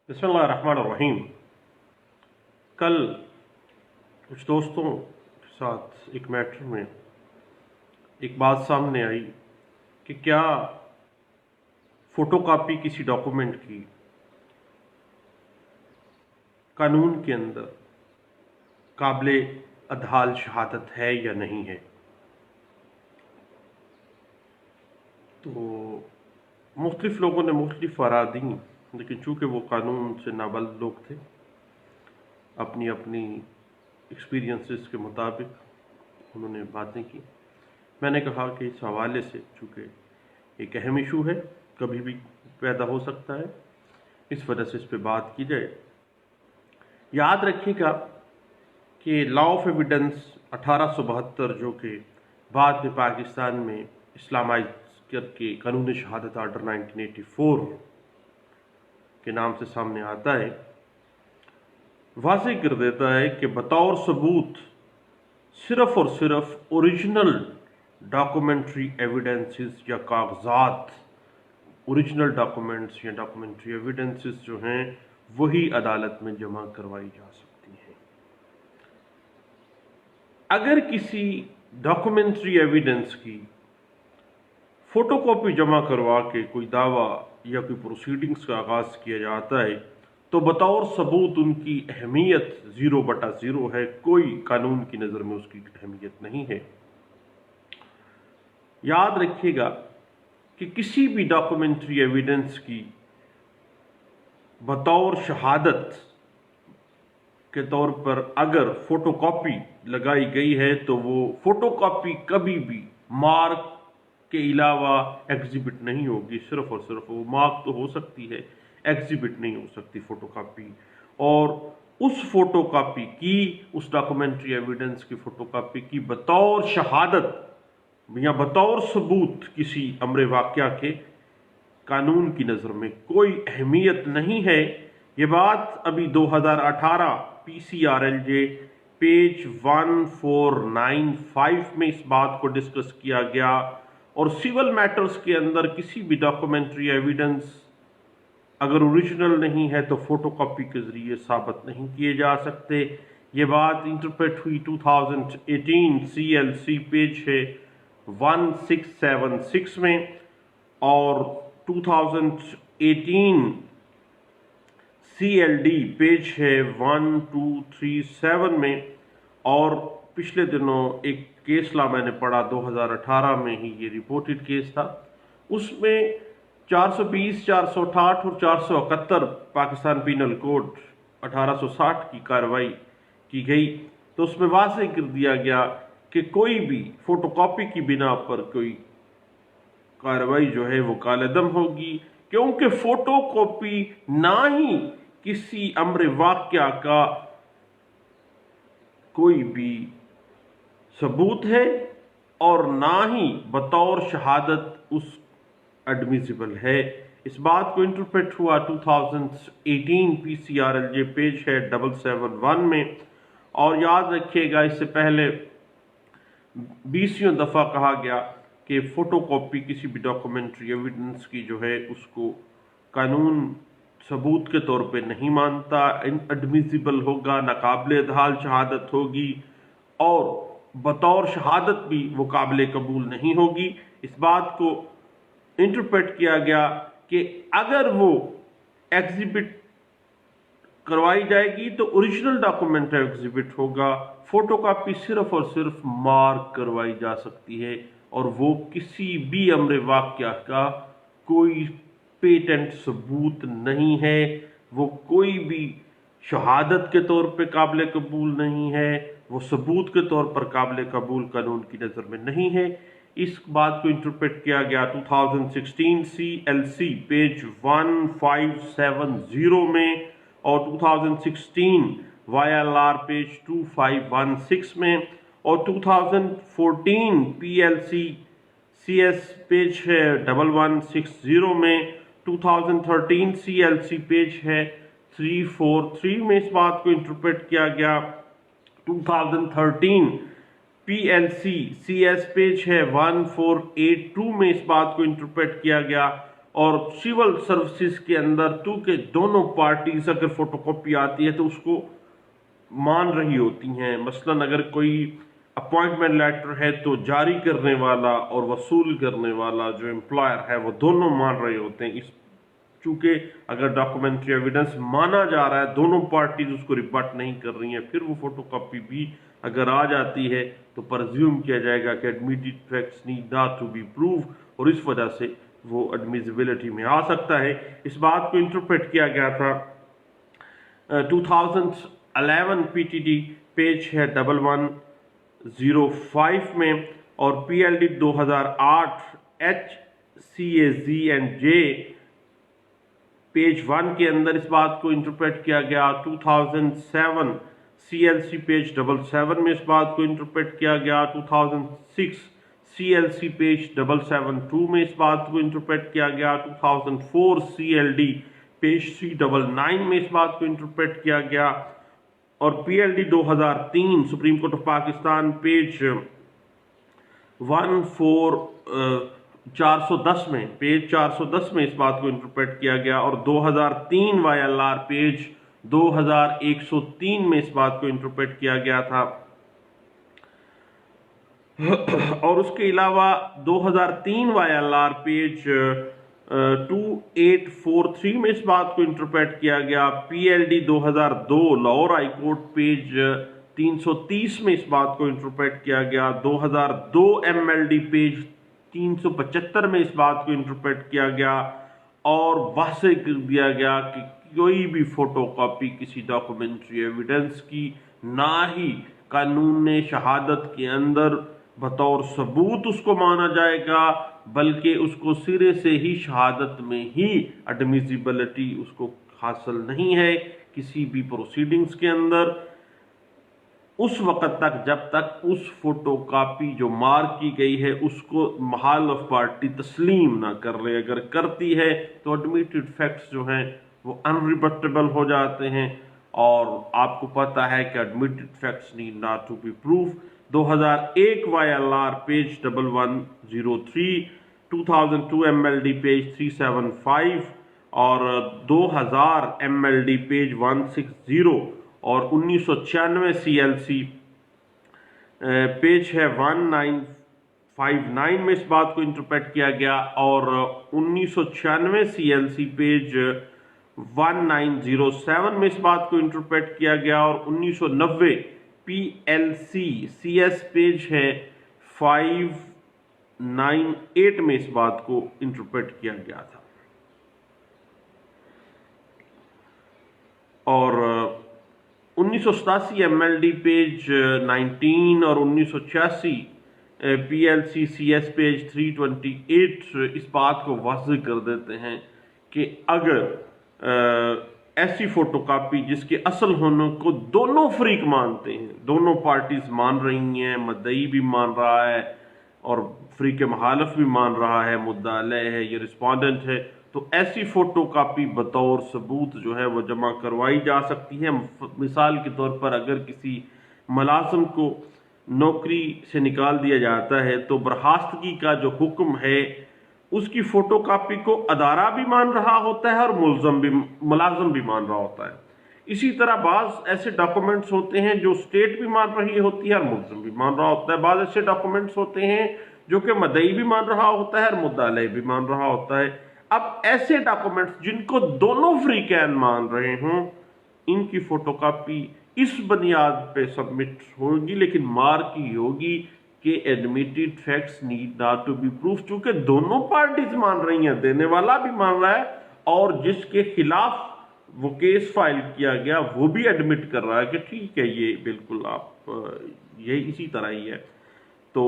بسم اللہ الرحمن الرحیم۔ کل کچھ دوستوں کے ساتھ ایک میٹر میں ایک بات سامنے آئی کہ کیا فوٹو کاپی کسی ڈاکومنٹ کی قانون کے اندر قابل ادحال شہادت ہے یا نہیں ہے۔ تو مختلف لوگوں نے مختلف آراء دیں، لیکن چونکہ وہ قانون سے نابلد لوگ تھے، اپنی اپنی ایکسپیرینسز کے مطابق انہوں نے باتیں کی۔ میں نے کہا کہ اس حوالے سے چونکہ ایک اہم ایشو ہے، کبھی بھی پیدا ہو سکتا ہے، اس وجہ سے اس پہ بات کی جائے۔ یاد رکھیے گا کہ لا آف ایویڈنس 1872 جو کہ بعد میں پاکستان میں اسلامائز کر کے قانون شہادت آرڈر 1984 کے نام سے سامنے آتا ہے، واضح کر دیتا ہے کہ بطور ثبوت صرف اور صرف اوریجنل ڈاکومنٹری ایویڈنسز یا کاغذات، اوریجنل ڈاکومنٹس یا ڈاکومنٹری ایویڈنسز جو ہیں وہی عدالت میں جمع کروائی جا سکتی ہیں۔ اگر کسی ڈاکومنٹری ایویڈنس کی فوٹو کاپی جمع کروا کے کوئی دعویٰ یا کوئی پروسیڈنگز کا آغاز کیا جاتا ہے تو بطور ثبوت ان کی اہمیت 0/0 ہے، کوئی قانون کی نظر میں اس کی اہمیت نہیں ہے۔ یاد رکھیے گا کہ کسی بھی ڈاکومنٹری ایویڈنس کی بطور شہادت کے طور پر اگر فوٹو کاپی لگائی گئی ہے تو وہ فوٹو کاپی کبھی بھی مارک کے علاوہ ایگزیبٹ نہیں ہوگی۔ صرف اور صرف وہ مارک تو ہو سکتی ہے، ایگزیبٹ نہیں ہو سکتی فوٹو کاپی۔ اور اس فوٹو کاپی کی، اس ڈاکومنٹری ایویڈنس کی فوٹو کاپی کی بطور شہادت یا بطور ثبوت کسی امر واقعہ کے قانون کی نظر میں کوئی اہمیت نہیں ہے۔ یہ بات ابھی 2018 PCRLJ پیج 1495 میں اس بات کو ڈسکس کیا گیا، اور سول میٹرز کے اندر کسی بھی ڈاکومنٹری ایویڈنس اگر اوریجنل نہیں ہے تو فوٹو کاپی کے ذریعے ثابت نہیں کیے جا سکتے۔ یہ بات انٹرپریٹ ہوئی 2018 CLC پیج ہے 1676 میں، اور 2018 CLD پیج ہے 1237 میں، اور پچھلے دنوں ایک کیس لا میں نے پڑھا 2018 میں ہی، یہ رپورٹڈ کیس تھا، اس میں 420، 468 اور 471 پاکستان پینل کوڈ 1860 کی کارروائی کی گئی۔ تو اس میں واضح کر دیا گیا کہ کوئی بھی فوٹو کاپی کی بنا پر کوئی کارروائی جو ہے وہ کالعدم ہوگی، کیونکہ فوٹو کاپی نہ ہی کسی امر واقعہ کا کوئی بھی ثبوت ہے اور نہ ہی بطور شہادت اس ایڈمیسیبل ہے۔ اس بات کو انٹرپریٹ ہوا 2018 PCRLJ پیج ہے 771 میں، اور یاد رکھیے گا اس سے پہلے 20ویں دفعہ کہا گیا کہ فوٹو کاپی کسی بھی ڈاکومنٹری ایویڈنس کی جو ہے اس کو قانون ثبوت کے طور پہ نہیں مانتا، انڈمیسیبل ہوگا، ناقابل ادحال شہادت ہوگی، اور بطور شہادت بھی وہ قابل قبول نہیں ہوگی۔ اس بات کو انٹرپریٹ کیا گیا کہ اگر وہ ایگزیبٹ کروائی جائے گی تو اوریجنل ڈاکومنٹ ایگزیبٹ ہوگا، فوٹو کاپی صرف اور صرف مارک کروائی جا سکتی ہے، اور وہ کسی بھی امر واقعہ کا کوئی پیٹنٹ ثبوت نہیں ہے، وہ کوئی بھی شہادت کے طور پہ قابل قبول نہیں ہے، وہ ثبوت کے طور پر قابل قبول قانون کی نظر میں نہیں ہے۔ اس بات کو انٹرپریٹ کیا گیا 2016 CLC پیج 1570 میں، اور 2016 YLR پیج 2516 میں، اور 2014 PLC CS پیج ہے 1160 میں، 2013 CLC پیج ہے 343 میں اس بات کو انٹرپریٹ کیا گیا، 2013 PLC CS پیج ہے 1482 میں اس بات کو انٹرپریٹ کیا گیا، اور سول سروسز کے اندر چونکہ دونوں پارٹیز اگر فوٹو کاپی آتی ہے تو اس کو مان رہی ہوتی ہیں. مثلا اگر کوئی اپوائنٹمنٹ لیٹر ہے تو جاری کرنے والا اور وصول کرنے والا جو امپلائر ہے وہ دونوں مان رہے ہوتے ہیں. چونکہ اگر ڈاکومنٹری ایویڈنس مانا جا رہا ہے دونوں پارٹیز اس کو ریبٹ نہیں کر رہی ہیں, پھر وہ فوٹو کاپی بھی اگر آ جاتی ہے تو پرزیوم کیا جائے گا کہ admitted facts need not to be prove, اور اس وجہ سے وہ ایڈمیزیبلٹی میں آ سکتا ہے. اس بات کو انٹرپریٹ کیا گیا تھا 2011 پی ٹی ڈی پیج ہے 1105 میں, اور P L D 2008 H C A Z and J page 1 کے اندر اس بات کو انٹرپریٹ کیا گیا. 2007 سی ایل سی پیج 77 میں اس بات کو انٹرپریٹ کیا گیا. 2006 سی ایل سی پیج 772 میں اس بات کو انٹرپریٹ کیا گیا. 2004 سی ایل ڈی پیج 399 میں اس بات کو انٹرپریٹ کیا گیا. اور P L D 2003 supreme court of Pakistan page 410 میں اس بات کو انٹرپریٹ کیا گیا. اور 2003 وائی ایل آر پیج 2103 میں اس بات کو انٹرپریٹ کیا گیا تھا. اور اس کے علاوہ 2003 وائی ایل آر پیج 2843 میں اس بات کو انٹرپریٹ کیا گیا. پی L D 2002 Lahore high court page 330 میں اس بات کو انٹرپریٹ کیا گیا. 2002 ایم ایل ڈی پیج 375 میں اس بات کو انٹرپریٹ کیا گیا, اور واضح کر دیا گیا کہ کوئی بھی فوٹو کاپی کسی ڈاکومنٹری ایویڈنس کی نہ ہی قانون شہادت کے اندر بطور ثبوت اس کو مانا جائے گا, بلکہ اس کو سرے سے ہی شہادت میں ہی ایڈمیزیبلٹی اس کو حاصل نہیں ہے کسی بھی پروسیڈنگز کے اندر, اس وقت تک جب تک اس فوٹو کاپی جو مارک کی گئی ہے اس کو محال آف پارٹی تسلیم نہ کر لے. اگر کرتی ہے تو ایڈمیٹڈ فیکٹس جو ہیں وہ انریبٹیبل ہو جاتے ہیں, اور آپ کو پتہ ہے کہ admitted facts need not to be proof. 2001 Y L R page 1103, 2002 M L D page 375, اور 2000 ایم ایل ڈی پیج 160, اور 1996 سی ایل سی پیج ہے 1959 میں اس بات کو انٹرپریٹ کیا گیا. اور 1996 سی ایل سی پیج 1907 میں اس بات کو انٹرپریٹ کیا گیا. اور 1990 P L C S page ہے 598 میں اس بات کو انٹرپریٹ کیا گیا تھا. اور 1987 ایم ایل ڈی پیج 19 اور 1986 P L C S page 328 اس بات کو واضح کر دیتے ہیں کہ اگر ایسی فوٹو کاپی جس کے اصل ہونے کو دونوں فریق مانتے ہیں, دونوں پارٹیز مان رہی ہیں, مدعی بھی مان رہا ہے اور فریق مخالف بھی مان رہا ہے, مدعا علیہ ہے یا رسپونڈنٹ ہے, تو ایسی فوٹو کاپی بطور ثبوت جو ہے وہ جمع کروائی جا سکتی ہے. مثال کے طور پر اگر کسی ملازم کو نوکری سے نکال دیا جاتا ہے تو برخاستگی کا جو حکم ہے اس کی فوٹو کاپی کو ادارہ بھی مان رہا ہوتا ہے اور ملازم بھی مان رہا ہوتا ہے. اسی طرح بعض ایسے ڈاکومنٹس ہوتے ہیں جو اسٹیٹ بھی مان رہی ہوتی ہے اور ملزم بھی مان رہا ہوتا ہے. بعض ایسے ڈاکومنٹس ہوتے ہیں جو کہ مدعی بھی مان رہا ہوتا ہے اور مدعا علیہ بھی مان رہا ہوتا ہے. اب ایسے ڈاکومنٹس جن کو دونوں فریقین مان رہے ہوں ان کی فوٹو کاپی اس بنیاد پہ سبمٹ ہوگی, لیکن مارک کی ہوگی کہ admitted facts need not to be proof, چونکہ دونوں پارٹیز مان رہی ہیں, دینے والا بھی مان رہا ہے اور جس کے خلاف وہ کیس فائل کیا گیا وہ بھی ایڈمٹ کر رہا ہے کہ ٹھیک ہے یہ بالکل آپ یہ اسی طرح ہی ہے. تو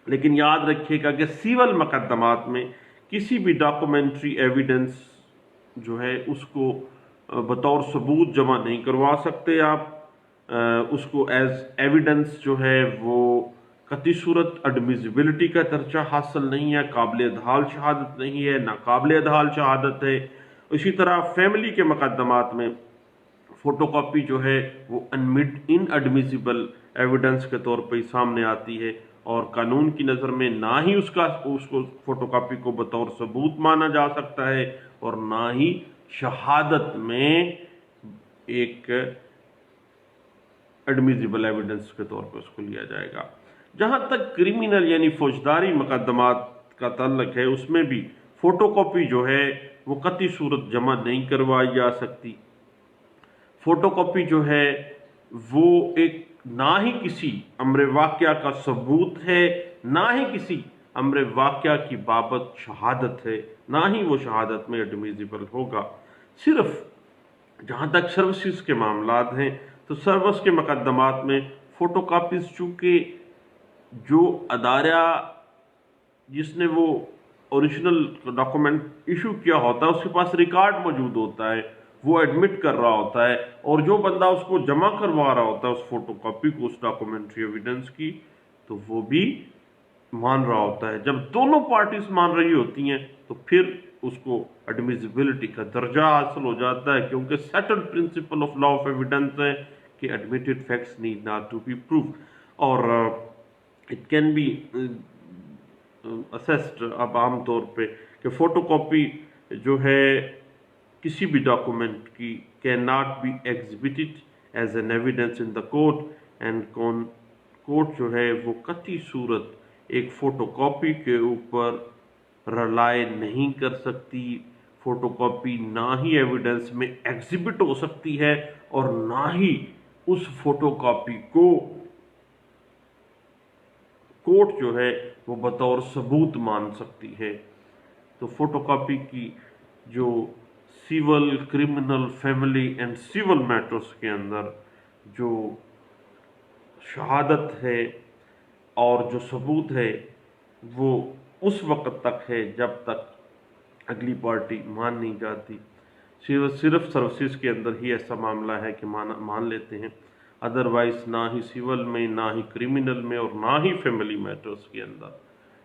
لیکن یاد رکھیے گا کہ سیول مقدمات میں کسی بھی ڈاکومنٹری ایویڈنس جو ہے اس کو بطور ثبوت جمع نہیں کروا سکتے آپ, اس کو ایز ایویڈنس جو ہے وہ قطعی صورت ایڈمیزیبلٹی کا درجہ حاصل نہیں ہے, قابل ادحال شہادت نہیں ہے, ناقابل ادحال شہادت ہے. اسی طرح فیملی کے مقدمات میں فوٹو کاپی جو ہے وہ ان ایڈمیزیبل ایویڈنس کے طور پہ سامنے آتی ہے, اور قانون کی نظر میں نہ ہی اس کو فوٹو کاپی کو بطور ثبوت مانا جا سکتا ہے اور نہ ہی شہادت میں ایک ایڈمیزیبل ایویڈنس کے طور پہ اس کو لیا جائے گا۔ جہاں تک کریمنل یعنی فوجداری مقدمات کا تعلق ہے، اس میں بھی فوٹو کاپی جو ہے وہ قطعی صورت جمع نہیں کروائی جا سکتی۔ فوٹو کاپی جو ہے وہ ایک نہ ہی کسی امر واقعہ کا ثبوت ہے، نہ ہی کسی امر واقعہ کی بابت شہادت ہے، نہ ہی وہ شہادت میں ایڈمیزیبل ہوگا۔ صرف جہاں تک سروسز کے معاملات ہیں تو سروس کے مقدمات میں فوٹو کاپیز چونکہ جو ادارہ جس نے وہ اوریجنل ڈاکومنٹ ایشو کیا ہوتا ہے اس کے پاس ریکارڈ موجود ہوتا ہے، وہ ایڈمٹ کر رہا ہوتا ہے، اور جو بندہ اس کو جمع کروا رہا ہوتا ہے اس فوٹو کاپی کو، اس ڈاکومنٹری ایویڈنس کی، تو وہ بھی مان رہا ہوتا ہے۔ جب دونوں پارٹیز مان رہی ہوتی ہیں تو پھر اس کو ایڈمیزیبلٹی کا درجہ حاصل ہو جاتا ہے، کیونکہ settled principle of law of evidence ہے کہ admitted facts need not to be proof, اور اٹ کین بی اسیسڈ اب عام طور پہ کہ فوٹو کاپی جو ہے کسی بھی ڈاکومنٹ کی cannot be exhibited as an evidence in the court, and court جو ہے وہ قطعی صورت ایک فوٹو کاپی کے اوپر رلائے نہیں کر سکتی۔ فوٹو کاپی نہ ہی ایویڈنس میں ایگزیبٹ ہو سکتی ہے اور نہ ہی اس فوٹو کاپی کو کورٹ جو ہے وہ بطور ثبوت مان سکتی ہے۔ تو فوٹو کاپی کی جو civil, criminal, family and civil matters کے اندر جو شہادت ہے اور جو ثبوت ہے وہ اس وقت تک ہے جب تک اگلی پارٹی مان نہیں جاتی۔ صرف سروسز کے اندر ہی ایسا معاملہ ہے کہ مان لیتے ہیں، ادروائز نہ ہی سیول میں، نہ ہی کرمنل میں، اور نہ ہی فیملی میٹرز کے اندر۔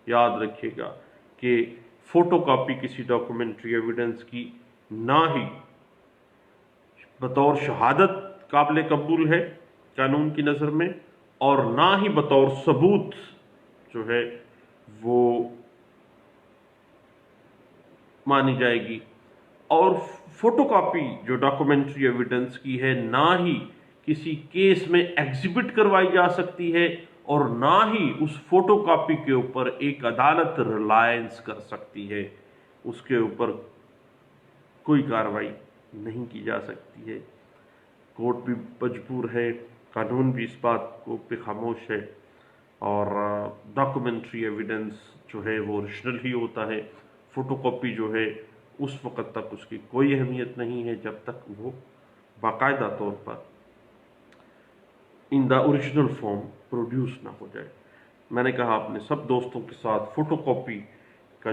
یاد رکھیے گا کہ فوٹو کاپی کسی ڈاکومنٹری ایویڈنس کی نہ ہی بطور شہادت قابل قبول ہے قانون کی نظر میں، اور نہ ہی بطور ثبوت جو ہے وہ مانی جائے گی۔ اور فوٹو کاپی جو ڈاکومنٹری ایویڈنس کی ہے نہ ہی کسی کیس میں ایگزیبٹ کروائی جا سکتی ہے، اور نہ ہی اس فوٹو کاپی کے اوپر ایک عدالت ریلائنس کر سکتی ہے، اس کے اوپر کوئی کارروائی نہیں کی جا سکتی ہے۔ کورٹ بھی مجبور ہے، قانون بھی اس بات کو پہ خاموش ہے، اور ڈاکومنٹری ایویڈنس جو ہے وہ اوریجنل ہی ہوتا ہے۔ فوٹو کاپی جو ہے اس وقت تک اس کی کوئی اہمیت نہیں ہے جب تک وہ باقاعدہ طور پر ان دا اوریجنل فارم پروڈیوس نہ ہو جائے۔ میں نے کہا اپنے سب دوستوں کے ساتھ فوٹو کاپی کا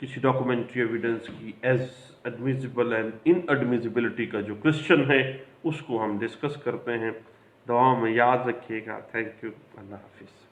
کسی ڈاکومنٹری ایویڈنس کی ایز ایڈمیزیبل اینڈ ان ایڈمیزیبلٹی کا جو کوسچن ہے اس کو ہم ڈسکس کرتے ہیں۔ دعاؤں میں یاد رکھیے گا۔ تھینک یو، اللہ حافظ۔